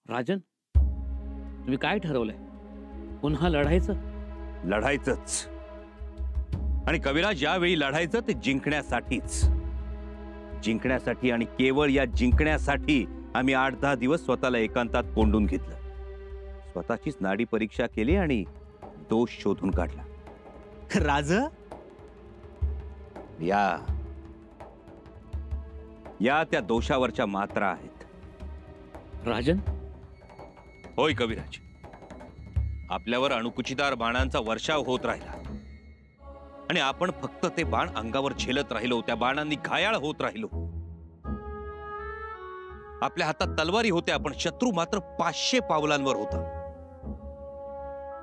राजन, तुम्ही काय ठरवलंय? पुन्हा लढायचं? लढायचंच. आणि कविराज, यावेळी लढायचं ते जिंकण्यासाठीच. जिंकण्यासाठी आणि केवळ या जिंकण्यासाठी आम्ही 8-10 दिवस स्वतःला एकांतात कोंडून घेतलं. स्वतःचीच नाडी परीक्षा केली आणि दोष शोधून काढला. राज, या त्या दोषावरच्या मात्रा आहेत. राजन, होय कविराज, आपल्यावर अणुकुचितार बाणांचा वर्षाव होत राहिला आणि आपण फक्त ते बाण अंगावर झेलत राहिलो. त्या बाणांनी घायाळ होत राहिलो. आपल्या हातात तलवारी होत्या, पण शत्रू मात्र 500 पावलांवर होता.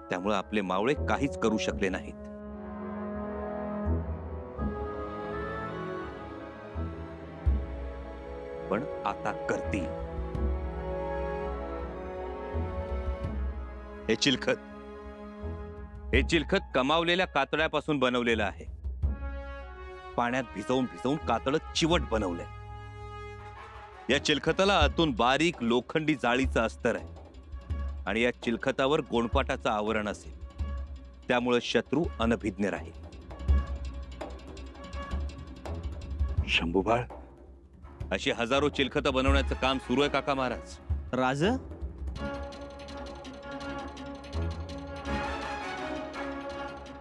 त्यामुळे आपले मावळे काहीच करू शकले नाहीत. पण आता करतील. हे चिलखत कमावलेल्या कातड्यापासून बनवलेलं आहे. पाण्यात भिजवून भिजवून कातड चिवट बनवलंय. या चिलखताला आतून बारीक लोखंडी जाळीचं अस्तर आहे आणि या चिलखतावर गोणपाटाचं आवरण असेल. त्यामुळे शत्रू अनभिज्ञ राहील. शंभूबाळ, अशी हजारो चिलखतं बनवण्याचं काम सुरू आहे काका महाराज. राज,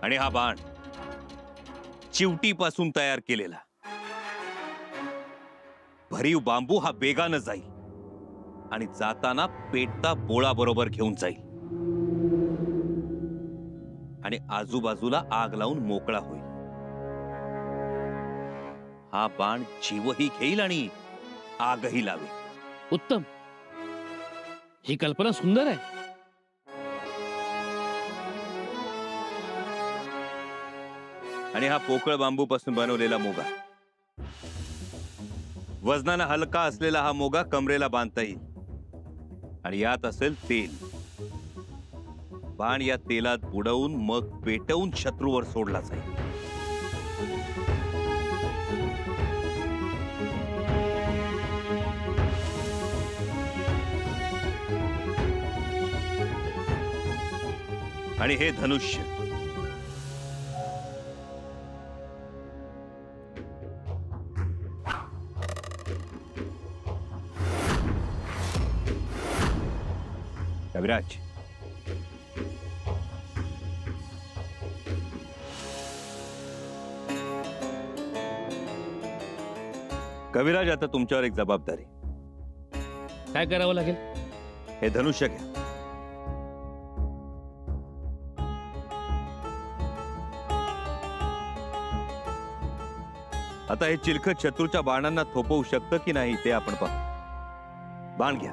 आणि हा बाण चिवटीपासून तयार केलेला. भरीव बांबू हा वेगानं जाईल आणि जाताना पेटता बोळा बरोबर घेऊन जाईल आणि आजूबाजूला आग लावून मोकळा होईल. हा बाण जीवही घेईल आणि आगही लावेल. उत्तम. ही कल्पना सुंदर आहे. आणि हा पोकळ बांबूपासून बनवलेला मोगा, वजनानं हलका असलेला हा मोगा कमरेला बांधता येईल आणि यात असेल तेल. बाण या तेलात बुडवून मग पेटवून शत्रूवर सोडला जाईल. आणि हे धनुष्य कविराज, कविराज, आता तुमच्यावर एक जबाबदारी. काय करावं लागेल? हे धनुष्य घ्या. आता हे चिलखत शत्रूच्या बाणांना थोपवू शकतं की नाही ते आपण पाहू. बाण घ्या.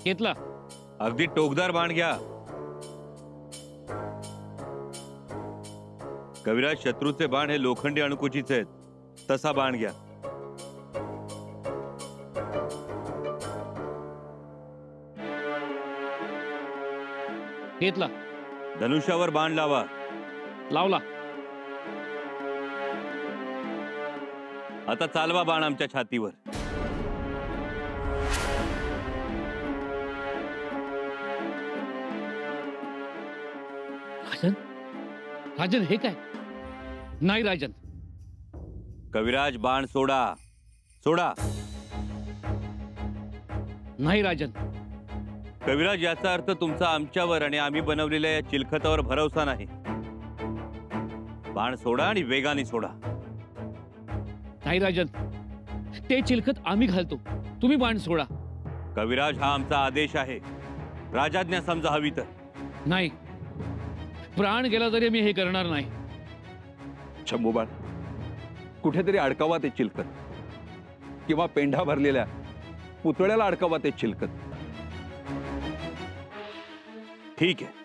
घेतला. अगदी टोकदार बाण घ्या. कविराज, शत्रूचे बाण हे लोखंडी अणुकुचीचे आहेत. तसा बाण घ्या. घेतला. धनुष्यावर बाण लावा. लावला. आता चालवा बाण आमच्या छातीवर. राजन, राजन, हे काय? नाही राजन. कविराज, बाण सोडा. सोडा. नाही राजन. कविराज, याचा अर्थ तुमचा आमच्यावर आणि आम्ही बनवलेल्या या चिलखतावर भरोसा नाही. बाण सोडा आणि वेगाने सोडा. नाही राजन, ते चिलखत आम्ही घालतो, तुम्ही बाण सोडा. कविराज, हा आमचा आदेश आहे. राजाज्ञा समजा हवी तर. नाही, प्राण गेला तरी मी हे करणार नाही. शंभूबाळ, कुठेतरी अडकावा ते चिलखत, किंवा पेंढा भरलेल्या पुतळ्याला अडकावा ते चिलखत. ठीक आहे.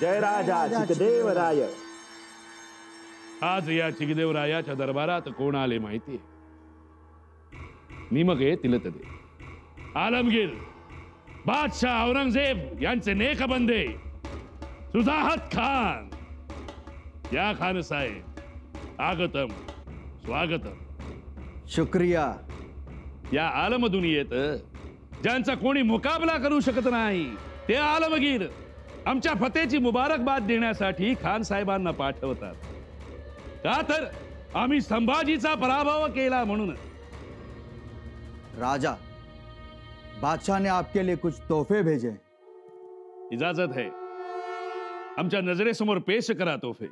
जय राजा चिकदेवराय. आज या चिकदेवरायाच्या दरबारात कोण आले माहितीये? निमगे तिलतदे, आलमगीर, बादशाह औरंगजेब यांचे नेकबंदे सुजाहत खान. या खान साहेब, आगतम स्वागतम. शुक्रिया. या आलम दुनियेत ज्यांचा कोणी मुकाबला करू शकत नाही ते आलमगीर आमच्या फतेची मुबारकबाद देण्यासाठी खान साहेबांना पाठवतात. का तर आम्ही संभाजीचा पराभव केला म्हणून. राजा, बादशाह ने आपके लिए कुछ तोहफे भेजे. इजाजत है, आमच्या नजरेसमोर पेश करा तोहफे.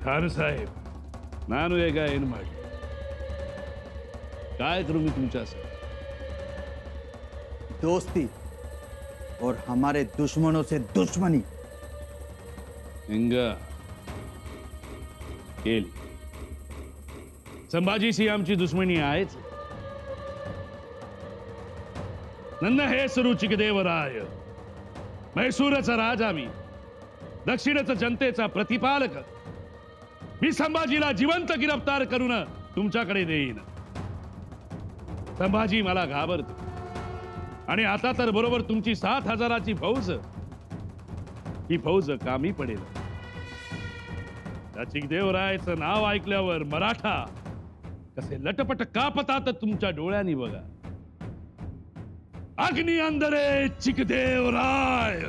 खान साहेब, ನಾನು ಈಗ ಏನು ಮಾಡಿ काय करू मी तुमच्यासाठी? दोस्ती और हमारे दुश्मनों से दुश्मनी. हिंगा केली. संभाजीशी आमची दुश्मनी आहेच. ನನ್ನ ಹೆಸರು ಚಿಕ್ಕದೇವರಾಯ. मैसूरचा राजा मी, दक्षिणेचा जनतेचा प्रतिपालक. मी संभाजीला जिवंत गिरफ्तार करून तुमच्याकडे देईन. संभाजी मला घाबरतो आणि आता तर बरोबर तुमची 7,000ची फौज. ही फौज कामी पडेल. त्या चिकदेवरायचं नाव ऐकल्यावर मराठा कसे लटपट कापतात तुमच्या डोळ्यांनी बघा. अग्नि अंदरे चिकदेवराय.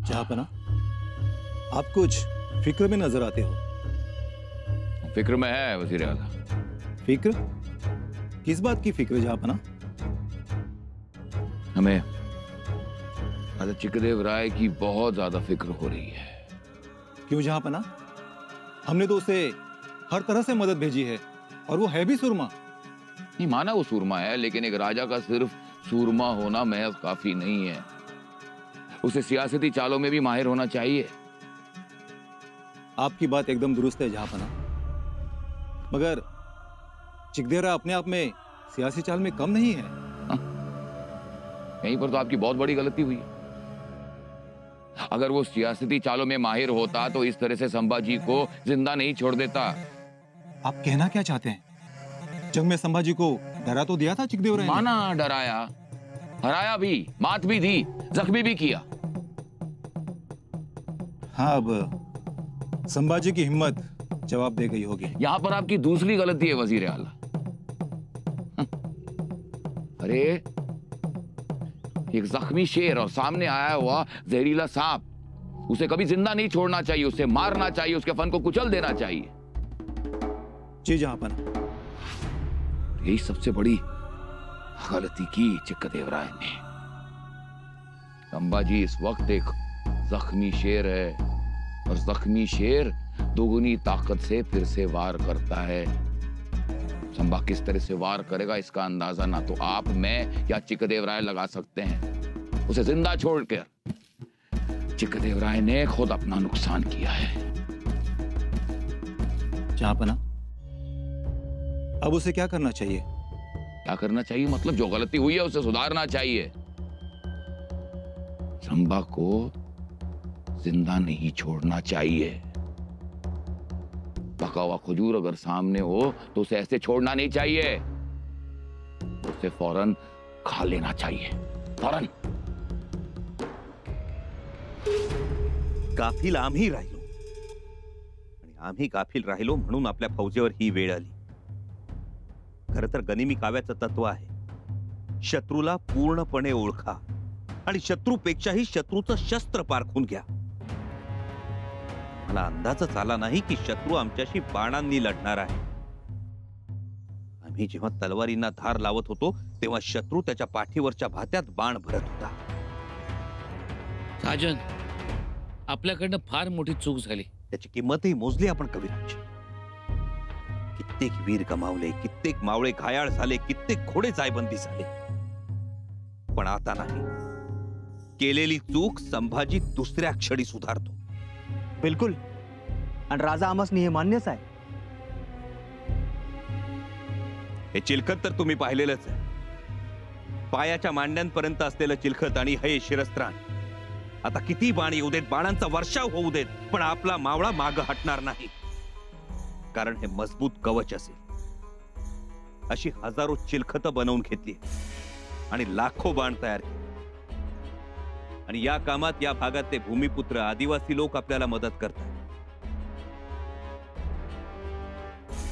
जहाँपना, आप कुछ फिक्र में नजर आते हो. फिक्र में है वजीर आला. फिक्र? किस बात की फिक्र जहाँपना? हमें राजा चिकदेव राय की बहुत ज्यादा फिक्र हो रही है. क्यों जहाँपना? हमने तो उसे हर तरह से मदद भेजी है और वो है भी सूरमा. नहीं माना वो सूरमा है, लेकिन एक राजा का सिर्फ सूरमा होना महज काफी नहीं है. उसे सियासती चालों में भी माहिर होना चाहिए. आपकी बात एकदम दुरुस्त है जहाँपना, मगर चिकदेवराय अपने आप में सियासी चाल में कम नहीं है. यहीं पर तो आपकी बहुत बड़ी गलती हुई. अगर वो सियासती चालों में माहिर होता तो इस तरह से संभाजी को जिंदा नहीं छोड़ देता. आप कहना क्या चाहते हैं? जंग में संभाजी को डरा तो दिया था चिकदेवराय ने. माना डराया, हराया भी, मात भी दी, जख्मी भी किया. हाँ, अब संभाजी की हिम्मत जवाब दे गई होगी. यहां पर आपकी दूसरी गलती है वजीर आला. अरे एक जख्मी शेर और सामने आया हुआ जहरीला सांप, उसे कभी जिंदा नहीं छोड़ना चाहिए. उसे मारना चाहिए, उसके फन को कुचल देना चाहिए. जी जहाँपना. यही सबसे बड़ी गलती की चिकदेवराय ने. संभाजी इस वक्त एक जख्मी शेर है और जख्मी शेर दोगुनी ताकत से फिर से वार करता है. संभा किस तरह से वार करेगा इसका अंदाजा ना तो आप, मैं या चिकदेवराय लगा सकते हैं. उसे जिंदा छोड़कर चिकदेवराय ने खुद अपना नुकसान किया है. जहाँपना, अब उसे क्या करना चाहिए? क्या करना चाहिए मतलब? जो गलती हुई है उसे सुधारना चाहिए. संभा को जिंदा नहीं छोड़ना चाहिए. पका हुआ खजूर अगर सामने हो तो उसे ऐसे छोड़ना नहीं चाहिए. उसे फौरन खा लेना चाहिए, फौरन. गाफील आम्ही राहिलो आणि आम्ही गाफील राहिलो म्हणून आपल्या फौजेवर ही वेळ आली. खरं तर गनिमी काव्याचं तत्व आहे, शत्रूला पूर्णपणे ओळखा आणि शत्रूपेक्षाही शत्रूचं शस्त्र पारखून घ्या. मला अंदाजच आला नाही की शत्रू आमच्याशी बाणांनी लढणार आहे. आम्ही जेव्हा तलवारींना धार लावत होतो तेव्हा शत्रू त्याच्या पाठीवरच्या भात्यात बाण भरत होता. राजन, आपल्याकडनं फार मोठी चूक झाली. त्याची किंमतही मोजली आपण कविराज. कित्येक वीर गमावले, कित्येक मावळे घायाळ झाले, कित्येक घोडे जायबंदी झाले. पण आता नाही. केलेली चूक संभाजी दुसऱ्या क्षणी सुधारतो. बिलकुल. आणि राजा आमसनी हे मान्यच आहे. हे चिलखत तर तुम्ही पाहिलेलंच आहे. पायाच्या मांड्यांपर्यंत असलेलं चिलखत आणि हे शिरस्त्राण. आता किती बाण येऊ देत, बाणांचा वर्षाव होऊ देत, पण आपला मावळा माग हटणार नाही. कारण हे मजबूत कवच असेल. अशी हजारो चिलखत बनवून घेतली आणि लाखो बाण तयार केले. आणि या कामात या भागातले भूमिपुत्र आदिवासी लोक आपल्याला मदत करतात.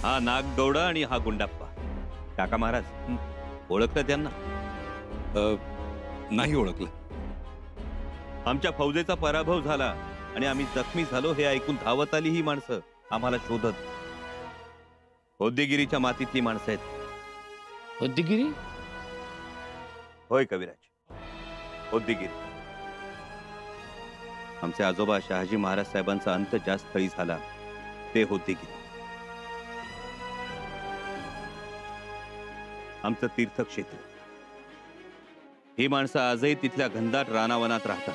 हा नागगौडा आणि हा गुंडाप्पा. काका महाराज, ओळखलं त्यांना? नाही ओळखलं. आमच्या फौजेचा पराभव झाला आणि आम्ही जखमी झालो हे ऐकून धावत आली ही माणसं आम्हाला शोधत. होद्देगिरीच्या मातीतली माणसं आहेत. होद्देगिरी? होय कविराज, होद्देगिरी. आमचे आजोबा शहाजी महाराज साहेबांचा अंत ज्या स्थळी झाला ते होद्देगिरी. आमचं तीर्थक्षेत्र. ही माणसं आजही तिथल्या घनदाट रानावनात राहतात.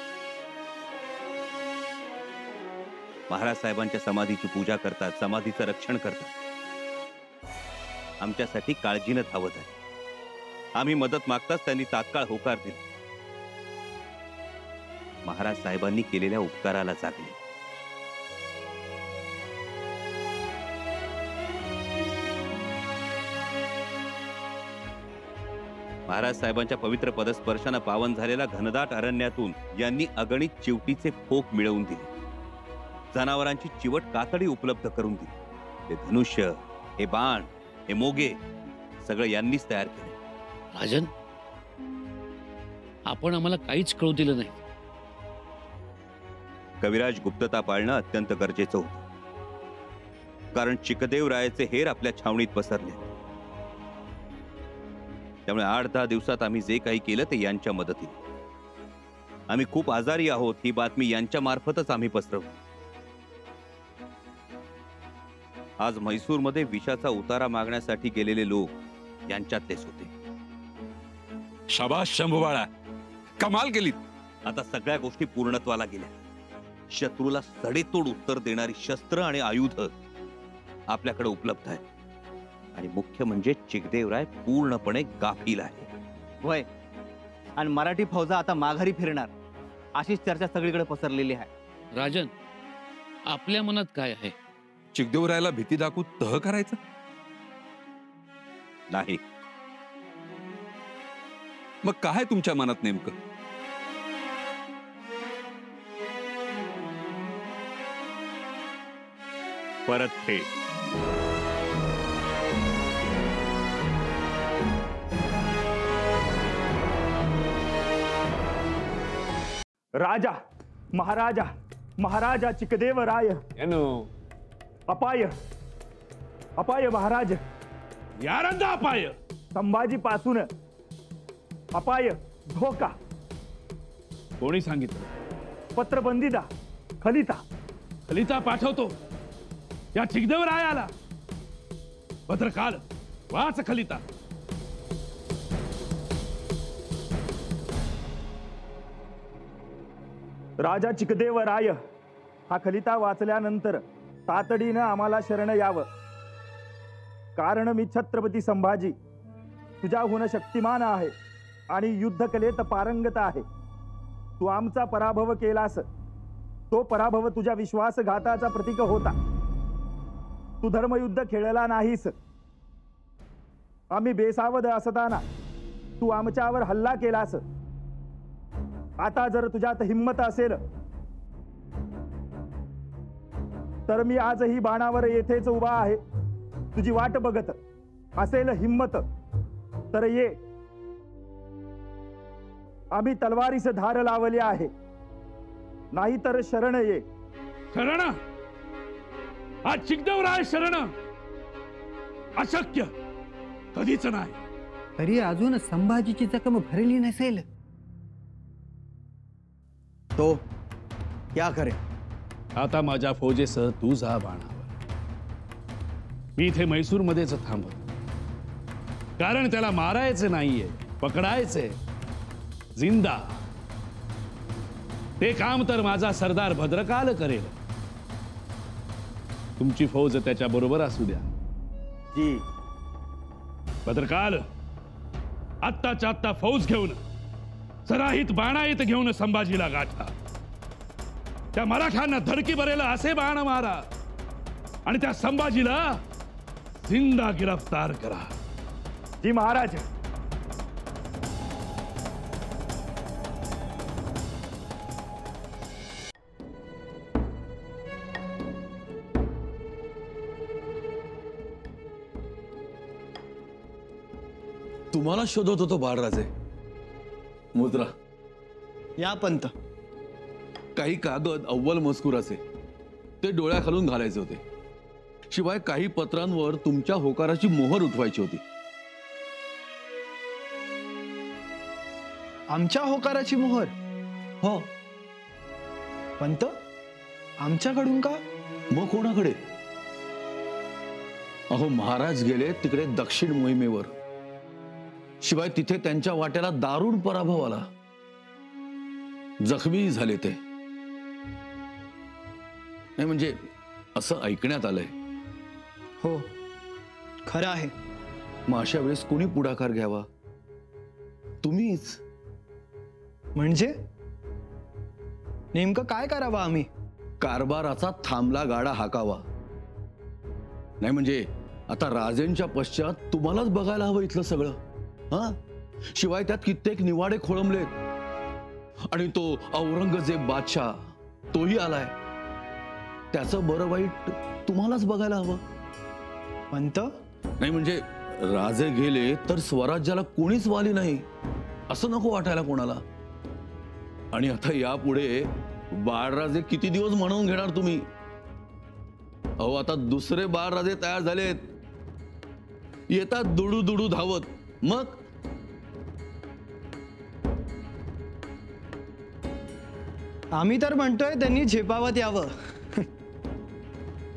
महाराज साहेबांच्या समाधीची पूजा करतात, समाधीचं रक्षण करतात. आमच्यासाठी काळजीनं धावत आहे. आम्ही मदत मागताच त्यांनी तात्काळ होकार दिला. महाराज साहेबांनी केलेल्या उपकाराला जागले. महाराज साहेबांच्या पवित्र पदस्पर्शानं पावन झालेल्या घनदाट अरण्यातून यांनी अगणित चिवटीचे फोक मिळवून दिले. जनावरांची चिवट कातडी उपलब्ध करून दिली. हे धनुष्य, हे बाण, हे मोगे सगळं यांनीच तयार केले. राजन, आपण आम्हाला काहीच कळू दिलं नाही. कविराज, गुप्तता पाळणं अत्यंत गरजेचं होतं. कारण चिकदेवरायाचे हेर आपल्या छावणीत पसरले. त्यामुळे 8-10 दिवसात आम्ही जे काही केलं ते यांच्या मदतीने. आम्ही खूप आजारी आहोत ही बातमी यांच्या मार्फतच आम्ही पसरवली. आज म्हैसूरमध्ये विषाचा उतारा मागण्यासाठी गेलेले लोक यांच्यातलेच होते. शाबास शंभूबाळा, कमाल केली. आता सगळ्या गोष्टी पूर्णत्वाला गेल्या. शत्रूला सडेतोड उत्तर देणारी शस्त्र आणि आयुध आपल्याकडे उपलब्ध आहे. आणि मुख्य म्हणजे चिकदेवराय पूर्णपणे गाफील आहे. वय. आणि मराठी फौजा आता माघारी फिरणार अशीच चर्चा सगळीकडे पसरलेली आहे. राजन, आपल्या मनात काय आहे? चिकदेवरायाला भीती दाखवू तह करायचं नाही. मग काय तुमच्या मनात नेमकं? परत हे राजा, महाराजा, महाराजा चिकदेवराय. अपाय, अपाय महाराज. यारंदा अपाय. संभाजी पासून अपाय, धोका. कोणी सांगितलं? पत्रबंदीदा खलिता. खलिता पाठवतो. या चिकदेवरायाला भद्रकाळ वाच खलिता. राजा चिकदेवराय, हा खलिता वाचल्यानंतर तातडीनं आम्हाला शरण यावं. कारण मी छत्रपती संभाजी तुझ्याहून शक्तिमान आहे आणि युद्धकलेत पारंगत आहे. तू आमचा पराभव केलास. तो पराभव तुझ्या विश्वासघाताचा प्रतीक होता. तू धर्मयुद्ध खेळला नाहीस. आम्ही बेसावध असताना तू आमच्यावर हल्ला केलास. आता जर तुझ्यात हिम्मत असेल तर मी आजही बाणावर येथेच उभा आहे, तुझी वाट बघत. असेल हिम्मत तर ये. आम्ही तलवारीस धार लावली आहे, नाही तर शरण ये. शरण? आज चिकदेवराय शरण? अशक्य. कधीच नाही. तरी अजून संभाजीची जखम भरली नसेल. तो क्या करे? आता माझ्या फौजेसह तू जा बाणावर. मी इथे म्हैसूरमध्येच थांबतो, कारण त्याला मारायचं नाहीये, पकडायचंय जिंदा. ते काम तर माझा सरदार भद्रकाल करेल. तुमची फौज त्याच्या बरोबर असू द्या. जी. भद्रकाल, आत्ताच्या आत्ता फौज घेऊन सराहित बाणाईत घेऊन संभाजीला गाठा. त्या मराठ्यांना धडकी भरेल असे बाण मारा आणि त्या संभाजीला जिंदा गिरफ्तार करा. जी महाराज. तुम्हाला शोधत होतो बाळराजे. मुद्रा, या पंत. काही कागद अव्वल मजकुराचे ते डोळ्याखालून घालायचे होते. शिवाय काही पत्रांवर तुमच्या होकाराची मोहर उठवायची होती. आमच्या होकाराची मोहर? हो. पंत, आमच्याकडून का? मग कोणाकडे? अहो, महाराज गेले तिकडे दक्षिण मोहिमेवर. शिवाय तिथे त्यांच्या वाट्याला दारुण पराभव आला. जखमी झाले ते. नाही म्हणजे असं ऐकण्यात आलंय. हो, खरं आहे. मग अशा वेळेस कोणी पुढाकार घ्यावा? तुम्हीच. म्हणजे नेमकं काय करावं आम्ही? कारभाराचा थांबला गाडा हाकावा. नाही म्हणजे आता राजेंच्या पश्चात तुम्हालाच बघायला हवं इथलं सगळं. हा, शिवाय त्यात कित्येक निवाडे खोळंबलेत आणि तो औरंगजेब बादशाह तोही आलाय. त्याचं बरं वाईट तुम्हालाच बघायला हवं. पंत, नाही म्हणजे राजे गेले तर स्वराज्याला कोणीच वाली नाही असं नको वाटायला कोणाला. आणि आता यापुढे बाळराजे किती दिवस म्हणून घेणार तुम्ही? अहो, आता दुसरे बाळराजे तयार झालेत. येतात दुडू दुडू धावत. मग आम्ही तर म्हणतोय त्यांनी झेपावत यावं.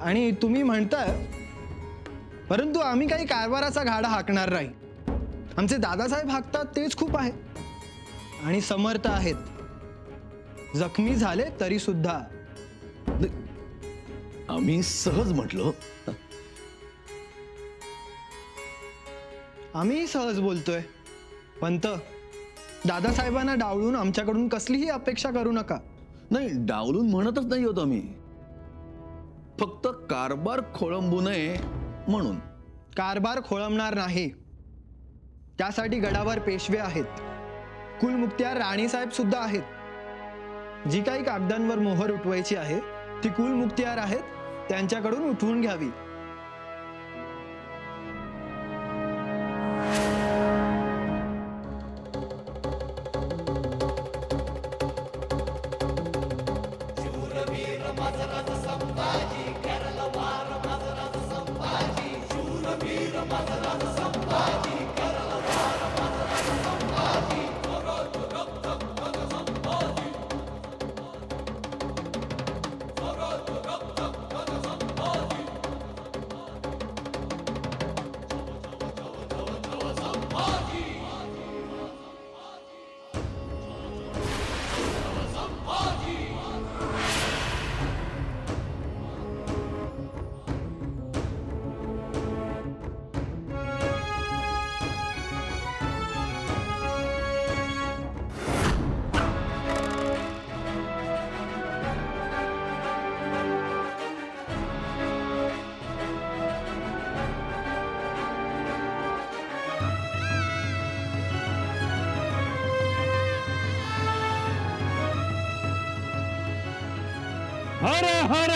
आणि तुम्ही म्हणताय, परंतु आम्ही काही कारभाराचा घाडा हाकणार नाही. आमचे दादासाहेब हाकतात तेच खूप आहे आणि समर्थ आहेत. जखमी झाले तरी सुद्धा. आम्ही सहज म्हटलो. आम्ही सहज बोलतोय. पंत, दादासाहेबांना डावलून आमच्याकडून कसलीही अपेक्षा करू नका. नाही, डावलून म्हणतच नाही होत आम्ही. फक्त कारभार खोळंबू नये म्हणून. कारभार खोळंबणार नाही. त्यासाठी गडावर पेशवे आहेत. कुलमुखत्यार राणीसाहेब सुद्धा आहेत. जी काही कागदांवर मोहर उठवायची आहे ती कुलमुखत्यार आहेत, त्यांच्याकडून उठवून घ्यावी. हर हर